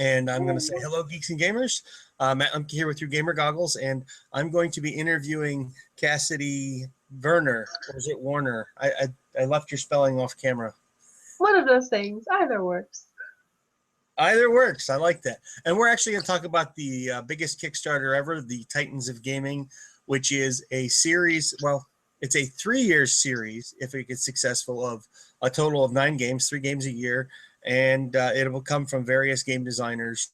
And I'm going to say hello, geeks and gamers. I'm here with your gamer goggles, and I'm going to be interviewing Cassidy Werner. Or is it Warner? I left your spelling off camera. One of those things. Either works. Either works. I like that. And we're actually going to talk about the biggest Kickstarter ever, the Titans of Gaming, which is a series. Well, it's a 3-year series, if it gets successful, of a total of 9 games, 3 games a year. And it will come from various game designers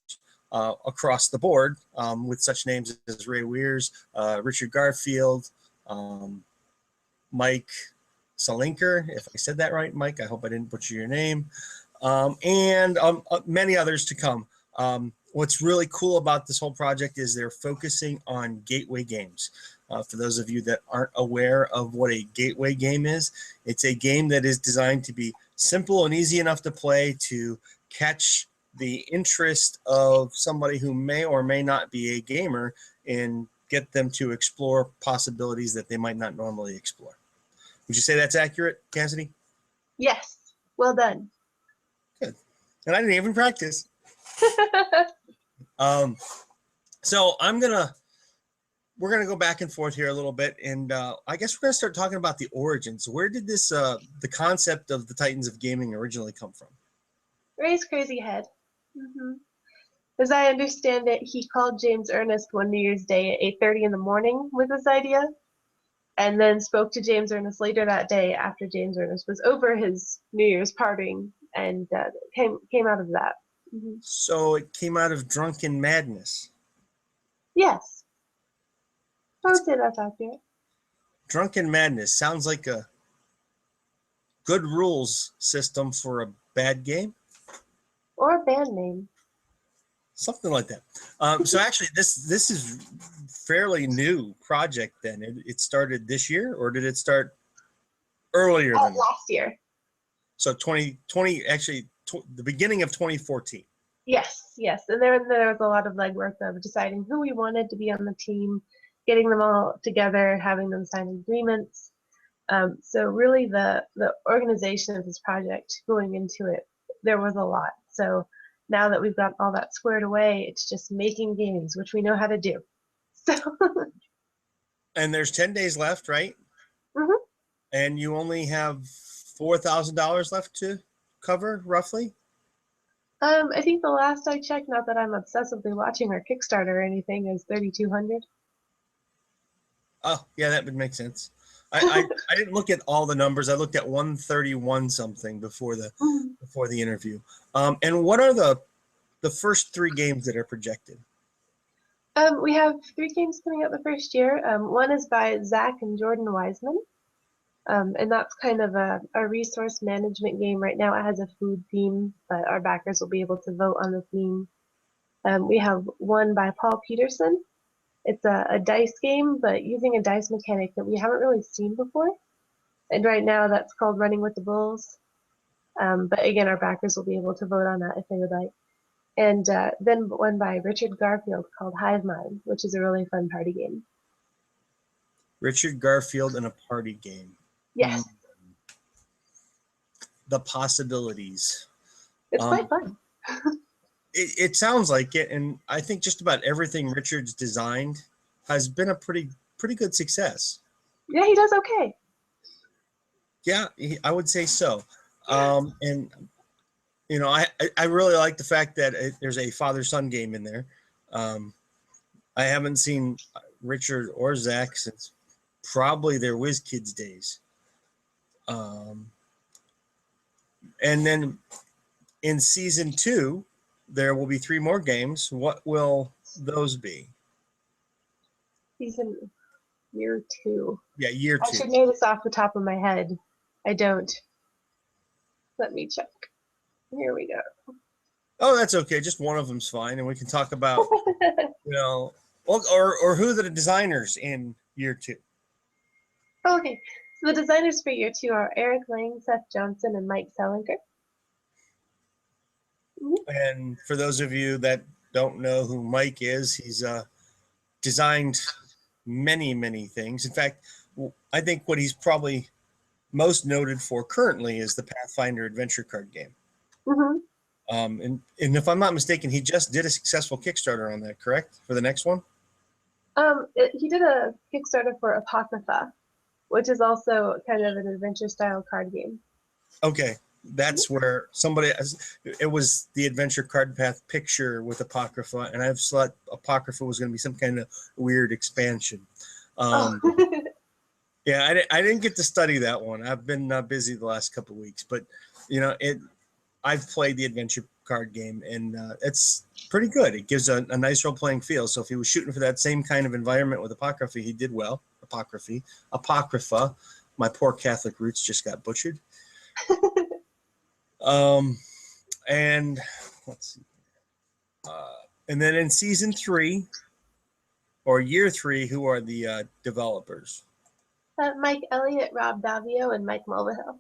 across the board, with such names as Ray Weirs, Richard Garfield, Mike Salinker, if I said that right, Mike. I hope I didn't butcher your name. And many others to come. What's really cool about this whole project is they're focusing on gateway games. For those of you that aren't aware of what a gateway game is, it's a game that is designed to be simple and easy enough to play to catch the interest of somebody who may or may not be a gamer and get them to explore possibilities that they might not normally explore. Would you say that's accurate, Cassidy? Yes. Well done. Good. And I didn't even practice. So we're gonna go back and forth here a little bit, and I guess we're gonna start talking about the origins. Where did this the concept of the Titans of Gaming originally come from? Ray's crazy head. As I understand it, he called James Ernest one New Year's Day at 8:30 in the morning with this idea, and then spoke to James Ernest later that day after James Ernest was over his New Year's partying, and came out of that. So it came out of drunken madness. Yes. I would say that's accurate. Drunken madness sounds like a good rules system for a bad game. Or a band name. Something like that. So actually, this is fairly new project then. It started this year, or did it start earlier than that? Last year. So 2020, actually, the beginning of 2014. Yes. And there was a lot of legwork of deciding who we wanted to be on the team, getting them all together, having them sign agreements. So really the organization of this project going into it, there was a lot. So now that we've got all that squared away, it's just making games, which we know how to do. So. And there's 10 days left, right? Mm-hmm. And you only have $4,000 left to cover, roughly? I think the last I checked, not that I'm obsessively watching our Kickstarter or anything, is $3,200. Oh, yeah, that would make sense. I didn't look at all the numbers. I looked at 131 something before the interview. And what are the first 3 games that are projected? We have 3 games coming out the first year. One is by Zach and Jordan Wiseman. And that's kind of a resource management game. Right now it has a food theme, but our backers will be able to vote on the theme. We have one by Paul Peterson. It's a dice game, but using a dice mechanic that we haven't really seen before. And right now that's called Running with the Bulls. But again, our backers will be able to vote on that if they would like. And then one by Richard Garfield called Hive Mind, which is a really fun party game. Richard Garfield and a party game. Yes. The possibilities. It's quite fun. It sounds like it, and I think just about everything Richard's designed has been a pretty good success. Yeah, he does okay. Yeah, I would say so. And you know, I really like the fact that there's a father-son game in there. I haven't seen Richard or Zach since probably their WizKids days. And then in season 2, there will be 3 more games. What will those be? Season year 2. Yeah, year 2. I should know this off the top of my head. I don't. Let me check. Here we go. Oh, that's okay. Just one of them's fine, and we can talk about, you know, or who the designers in year 2. Okay, so the designers for year 2 are Eric Lang, Seth Johnson, and Mike Selinker. And for those of you that don't know who Mike is, he's designed many things. In fact, I think what he's probably most noted for currently is the Pathfinder adventure card game. And if I'm not mistaken, he just did a successful Kickstarter on that, correct? For the next one? He did a Kickstarter for Apocrypha, which is also kind of an adventure style card game. Okay. That's where it was the Adventure Card Path picture with Apocrypha, and I thought Apocrypha was going to be some kind of weird expansion. Oh. Yeah, I didn't get to study that one. I've been busy the last couple of weeks, but I've played the adventure card game, and it's pretty good. It gives a nice role-playing feel. So if he was shooting for that same kind of environment with Apocrypha, he did well. Apocrypha. My poor Catholic roots just got butchered. And let's see. And then in season 3 or year 3, who are the developers? Mike Elliott, Rob Davio, and Mike Mulvihill.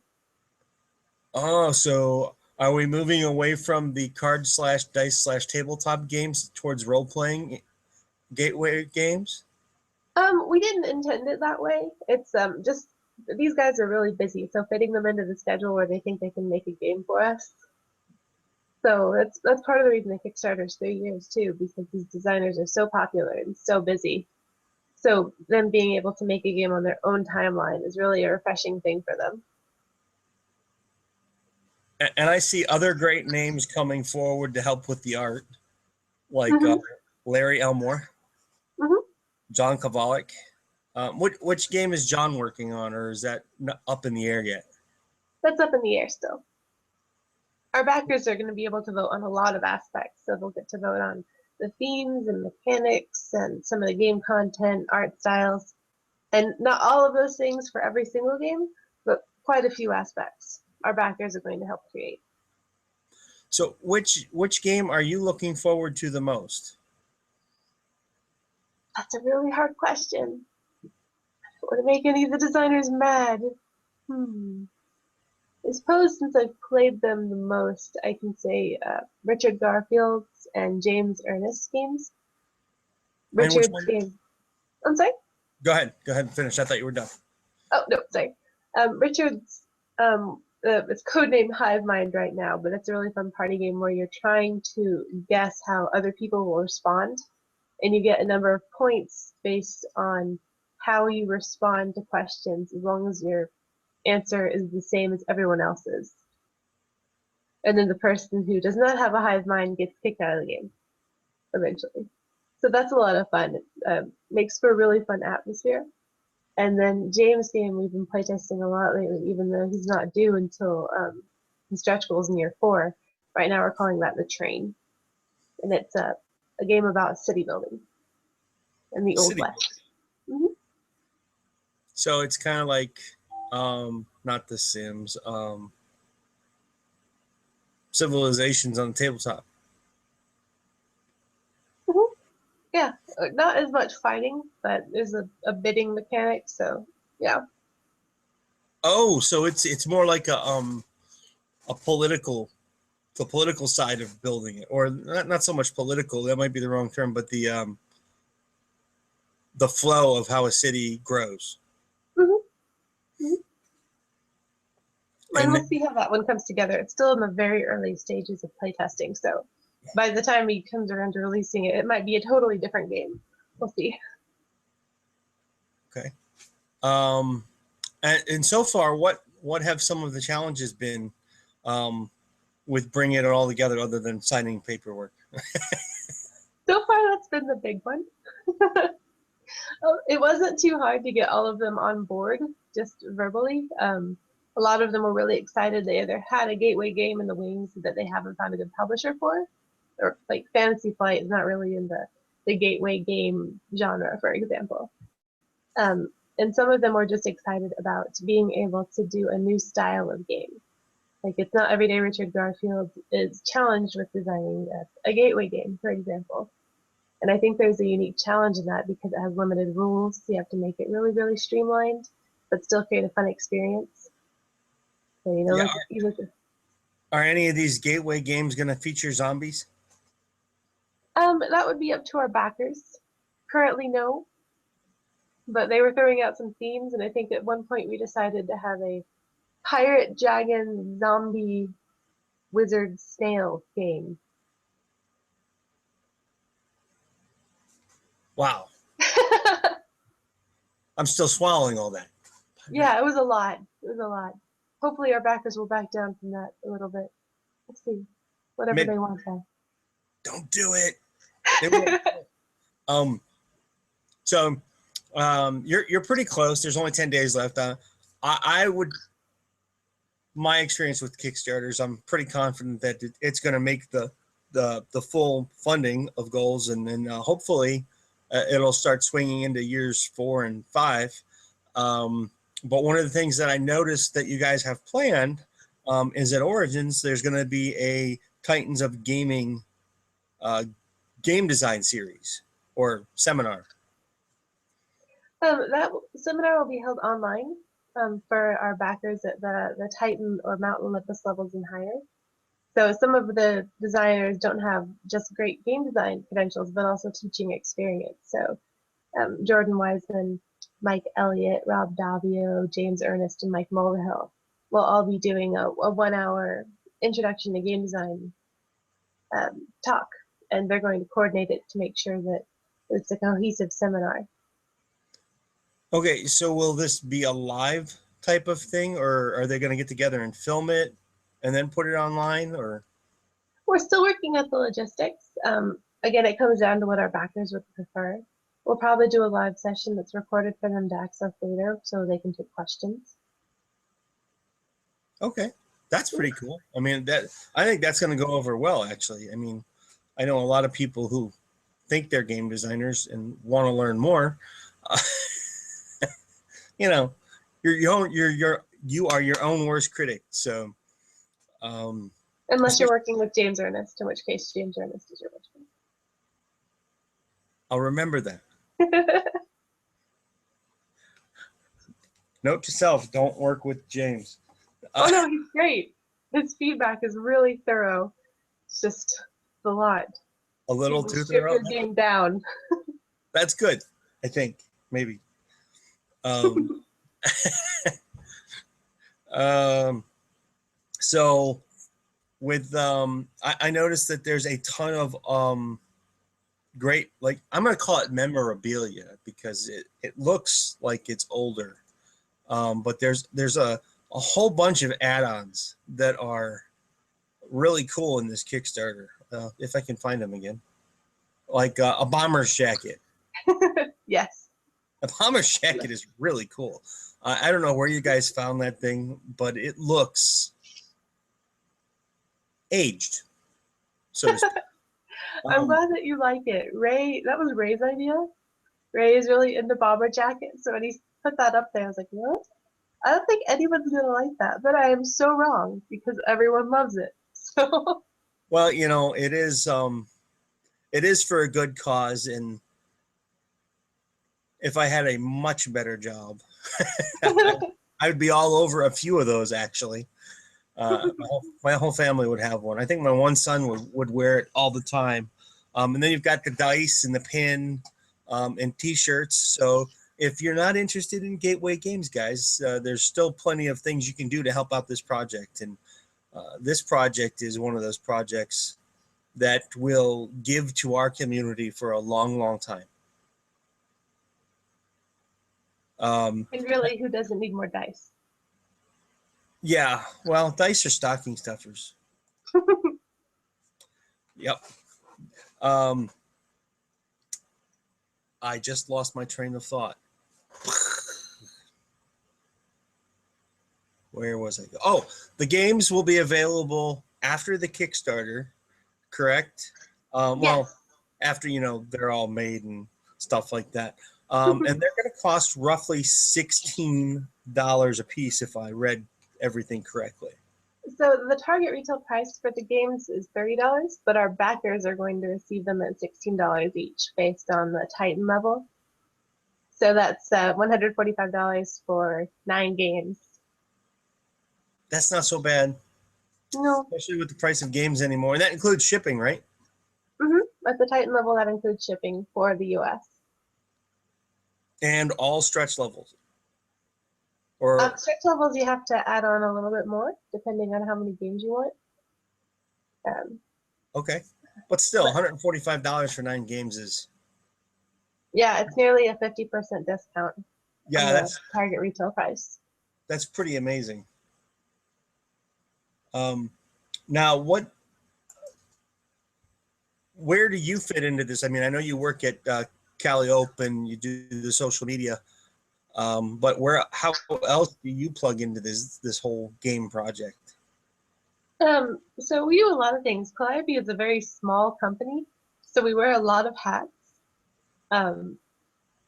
Oh, so are we moving away from the card/dice/tabletop games towards role-playing gateway games? We didn't intend it that way. It's just these guys are really busy, so fitting them into the schedule where they think they can make a game for us. So that's part of the reason the Kickstarter's 3 years too, because these designers are so popular and so busy. So them being able to make a game on their own timeline is really a refreshing thing for them. And I see other great names coming forward to help with the art, like Larry Elmore, John Kovalik. Which game is John working on, or is that up in the air yet? That's up in the air still. Our backers are going to be able to vote on a lot of aspects, so they'll get to vote on the themes and mechanics and some of the game content, art styles, and not all of those things for every single game, but quite a few aspects our backers are going to help create. So which game are you looking forward to the most? That's a really hard question. I don't want to make any of the designers mad. I suppose since I've played them the most, I can say Richard Garfield's and James Ernest's games. Richard's game. I'm sorry? Go ahead and finish. I thought you were done. Oh, no, sorry. Richard's, it's codenamed Hive Mind right now, but it's a really fun party game where you're trying to guess how other people will respond, and you get a number of points based on how you respond to questions, as long as your answer is the same as everyone else's. And then the person who does not have a hive mind gets kicked out of the game eventually. So that's a lot of fun. It makes for a really fun atmosphere. And then James' game we've been playtesting a lot lately, even though he's not due until the stretch goals in year 4. Right now we're calling that The Train. And it's a game about city building in the Old West. So it's kind of like not The Sims, Civilizations on the tabletop. Yeah, not as much fighting, but there's a bidding mechanic, so yeah. Oh, so it's more like the political side of building it, or not so much political. That might be the wrong term, but the flow of how a city grows. And we'll see how that one comes together. It's still in the very early stages of playtesting, so by the time he comes around to releasing it, it might be a totally different game. We'll see. Okay. And so far, what have some of the challenges been with bringing it all together, other than signing paperwork? So far, that's been the big one. It wasn't too hard to get all of them on board, just verbally. A lot of them were really excited. They either had a gateway game in the wings that they haven't found a good publisher for, or like Fantasy Flight is not really in the gateway game genre, for example. And some of them were just excited about being able to do a new style of game. Like, it's not every day Richard Garfield is challenged with designing a gateway game, for example. And I think there's a unique challenge in that because it has limited rules. So you have to make it really, really streamlined, but still create a fun experience. So, are any of these gateway games going to feature zombies? That would be up to our backers. Currently, no. But they were throwing out some themes, and I think at one point we decided to have a pirate dragon zombie wizard snail game. Wow. I'm still swallowing all that. Yeah, it was a lot. It was a lot. Hopefully our backers will back down from that a little bit. Let's see. Whatever Maybe. they want to. Don't do it. They won't. Um, so you're pretty close. There's only 10 days left. I would, my experience with Kickstarters, I'm pretty confident that it's going to make the full funding of goals, and then hopefully it'll start swinging into years 4 and 5. But one of the things that I noticed that you guys have planned is at Origins, there's going to be a Titans of Gaming game design series or seminar. That seminar will be held online for our backers at the Titan or Mount Olympus levels and higher. So some of the designers don't have just great game design credentials, but also teaching experience. So Jordan Wiseman, Mike Elliott, Rob Davio, James Ernest, and Mike Mulvihill will all be doing a 1-hour introduction to game design talk, and they're going to coordinate it to make sure that it's a cohesive seminar. Okay, so will this be a live type of thing, or are they going to get together and film it and then put it online, or? We're still working out the logistics. Again, it comes down to what our backers would prefer. We'll probably do a live session that's recorded for them to access later so they can take questions. Okay, that's pretty cool. I mean, I think that's going to go over well, actually. I mean, I know a lot of people who think they're game designers and want to learn more. You know, you are your own worst critic. So, Unless you're working with James Ernest, in which case James Ernest is your worst I'll remember that. critic. Note to self: don't work with James. Oh no, he's great. His feedback is really thorough. It's just a lot. A little He will too strip thorough. your game down. That's good. I think maybe. So with I noticed that there's a ton of great, like, I'm gonna call it memorabilia because it looks like it's older, but there's a whole bunch of add-ons that are really cool in this Kickstarter, if I can find them again, like a bomber's jacket. Yes. A bomber's jacket is really cool. I don't know where you guys found that thing, but it looks aged, so to speak. I'm glad that you like it. Ray, that was Ray's idea. Ray is really into bomber jackets, so when he put that up there, I was like, what? I don't think anyone's gonna like that, but I am so wrong because everyone loves it. So Well, you know, it is for a good cause, and if I had a much better job, I would be all over a few of those, actually. My whole family would have one. I think my one son would wear it all the time. And then you've got the dice and the pin and T-shirts. So if you're not interested in Gateway Games, guys, there's still plenty of things you can do to help out this project. And this project is one of those projects that will give to our community for a long, long time. and really, who doesn't need more dice? Yeah, well, dice are stocking stuffers. Yep. I just lost my train of thought. Where was I? Oh, the games will be available after the Kickstarter, correct? Well, Yes. after, they're all made and stuff like that. And they're going to cost roughly $16 a piece, if I read everything correctly. So the target retail price for the games is $30, but our backers are going to receive them at $16 each based on the Titan level. So that's $145 for 9 games. That's not so bad, No. especially with the price of games anymore. And that includes shipping, right? At the Titan level, that includes shipping for the US. And all stretch levels. Or Stretch levels, you have to add on a little bit more, depending on how many games you want. Um, Okay. But still, but $145 for 9 games is, yeah, it's nearly a 50% discount on yeah, the target retail price. that's pretty amazing. Now, where do you fit into this? I mean, I know you work at Calliope and you do the social media, but how else do you plug into this whole game project? So we do a lot of things. Calliope is a very small company, so we wear a lot of hats. Um,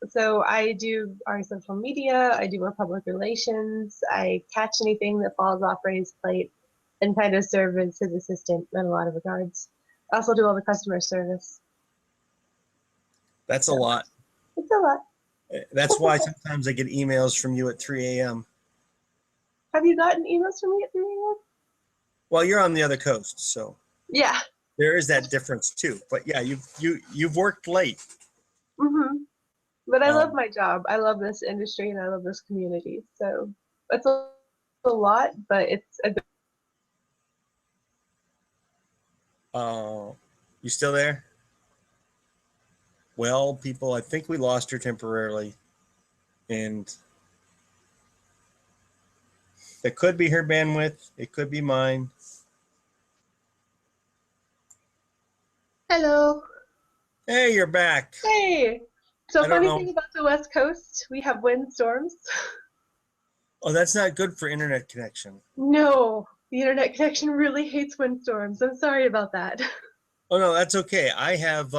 so I do our social media, I do our public relations, I catch anything that falls off Ray's plate, and kind of serve as his assistant in a lot of regards. I also do all the customer service. That's a So lot. it's a lot. That's why sometimes I get emails from you at 3 a.m. Have you gotten emails from me at 3 a.m.? Well, you're on the other coast, so Yeah. there is that difference too. But yeah, you've worked late. hmm But I love Um, my job. I love this industry and I love this community. So it's a lot, but it's a good. you still there? Well, people, I think we lost her temporarily, and it could be her bandwidth. It could be mine. Hello. Hey, you're back. Hey. So I don't funny know. thing about the West Coast, we have windstorms. Oh, that's not good for internet connection. No, the internet connection really hates windstorms. I'm sorry about that. Oh no, that's okay. I have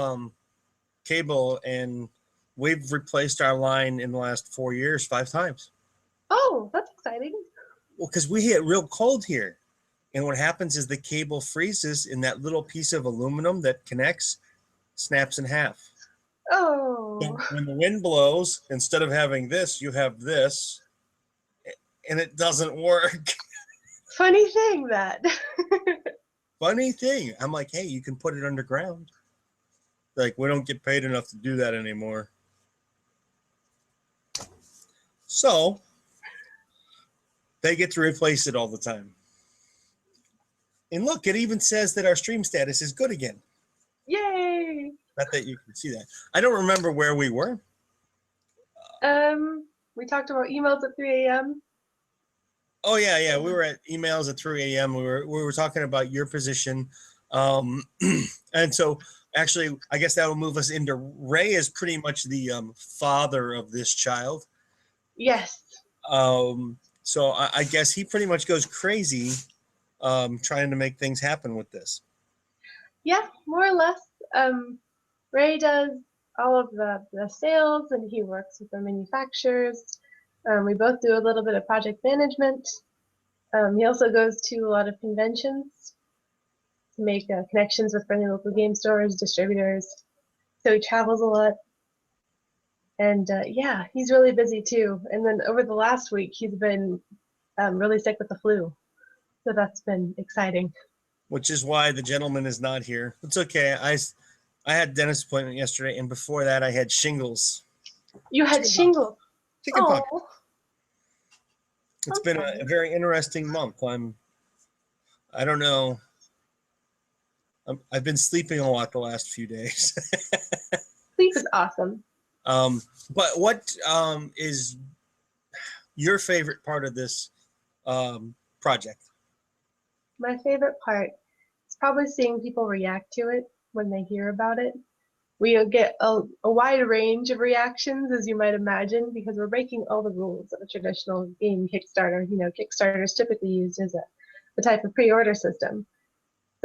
cable, and we've replaced our line in the last 4 years 5 times. Oh, that's exciting. Well, because we hit real cold here, and what happens is the cable freezes, and that little piece of aluminum that connects snaps in half. Oh, So when the wind blows, instead of having this, you have this, and it doesn't work. funny thing that. Funny thing, I'm like, hey, you can put it underground. Like, we don't get paid enough to do that anymore. So they get to replace it all the time. And look, it even says that our stream status is good again. Yay. Not that you can see that. I don't remember where we were. We talked about emails at 3 a.m. Oh yeah. We were at emails at 3 a.m. We were talking about your position, and so actually, I guess that will move us into Ray is pretty much the father of this child. Yes. So I guess he pretty much goes crazy trying to make things happen with this. Yeah, more or less. Ray does all of the sales and he works with the manufacturers. We both do a little bit of project management. He also goes to a lot of conventions to make connections with friendly local game stores, distributors. So he travels a lot. And yeah, he's really busy too. And then over the last week, he's been really sick with the flu. So that's been exciting. Which is why the gentleman is not here. It's okay. I had dentist appointment yesterday, and before that, I had shingles. You had shingles. Chickenpox. Oh, It's I'm been sorry. a very interesting month. I don't know. I've been sleeping a lot the last few days. Sleep is awesome. But what is your favorite part of this project? My favorite part is probably seeing people react to it when they hear about it. We get a wide range of reactions, as you might imagine, because we're breaking all the rules of a traditional game Kickstarter. You know, Kickstarter is typically used as a type of pre-order system.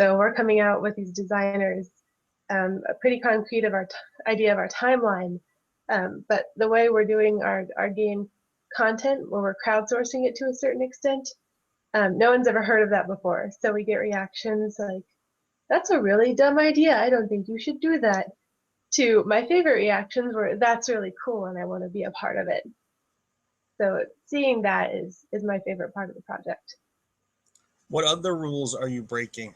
So we're coming out with these designers, a pretty concrete of our idea of our timeline. But the way we're doing our game content, where we're crowdsourcing it to a certain extent, no one's ever heard of that before. So we get reactions like, that's a really dumb idea. I don't think you should do that. To my favorite reactions were, that's really cool and I want to be a part of it. So seeing that is my favorite part of the project. What other rules are you breaking?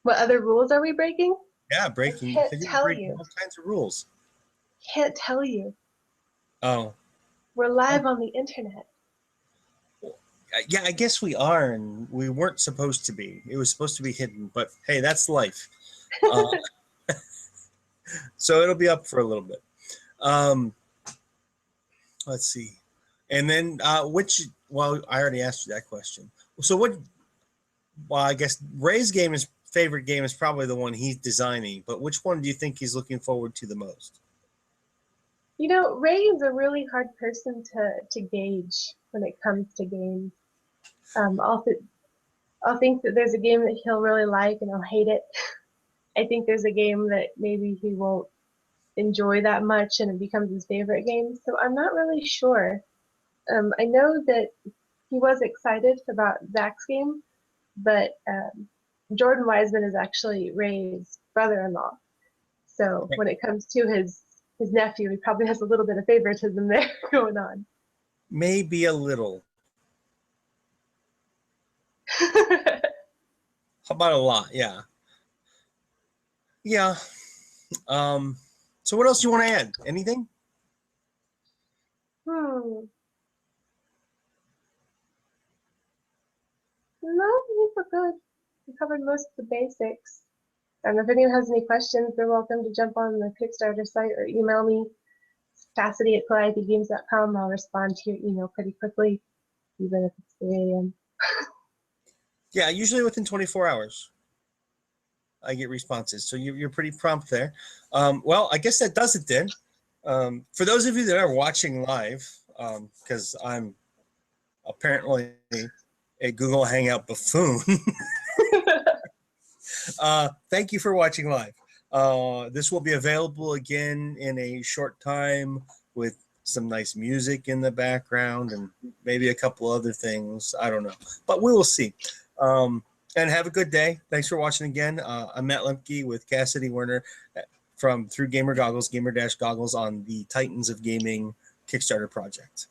What other rules are we breaking? Yeah, I breaking. can't You're tell breaking you. all kinds of rules. Can't tell you. Oh, We're live on the internet. Yeah, I guess we are, and we weren't supposed to be. It was supposed to be hidden, but hey, that's life. Uh, so it'll be up for a little bit. Um, let's see. And then well, I already asked you that question. So well, I guess Ray's favorite game is probably the one he's designing, but which one do you think he's looking forward to the most? You know, Ray is a really hard person to gauge when it comes to games. I'll think that there's a game that he'll really like and I'll hate it. I think there's a game that maybe he won't enjoy that much and it becomes his favorite game. So I'm not really sure. I know that he was excited about Zach's game, but Jordan Wiseman is actually Ray's brother-in-law. So when it comes to his nephew, he probably has a little bit of favoritism there going on. Maybe a little. How about a lot? Yeah. Yeah. So what else do you want to add? Anything? Hmm. No, I think we're good. We covered most of the basics. And if anyone has any questions, they're welcome to jump on the Kickstarter site or email me, Cassidy@CalliopeGames.com. I'll respond to your email pretty quickly, even if it's 3 a.m. Yeah, usually within 24 hours. I get responses. So you're pretty prompt there. Well, I guess that does it then. For those of you that are watching live, because I'm apparently a Google Hangout buffoon, thank you for watching live. This will be available again in a short time with some nice music in the background and maybe a couple other things. I don't know, but we will see. And have a good day. Thanks for watching again. I'm Matt Lemke with Cassidy Werner from Through Gamer Goggles, Gamer-Goggles on the Titans of Gaming Kickstarter project.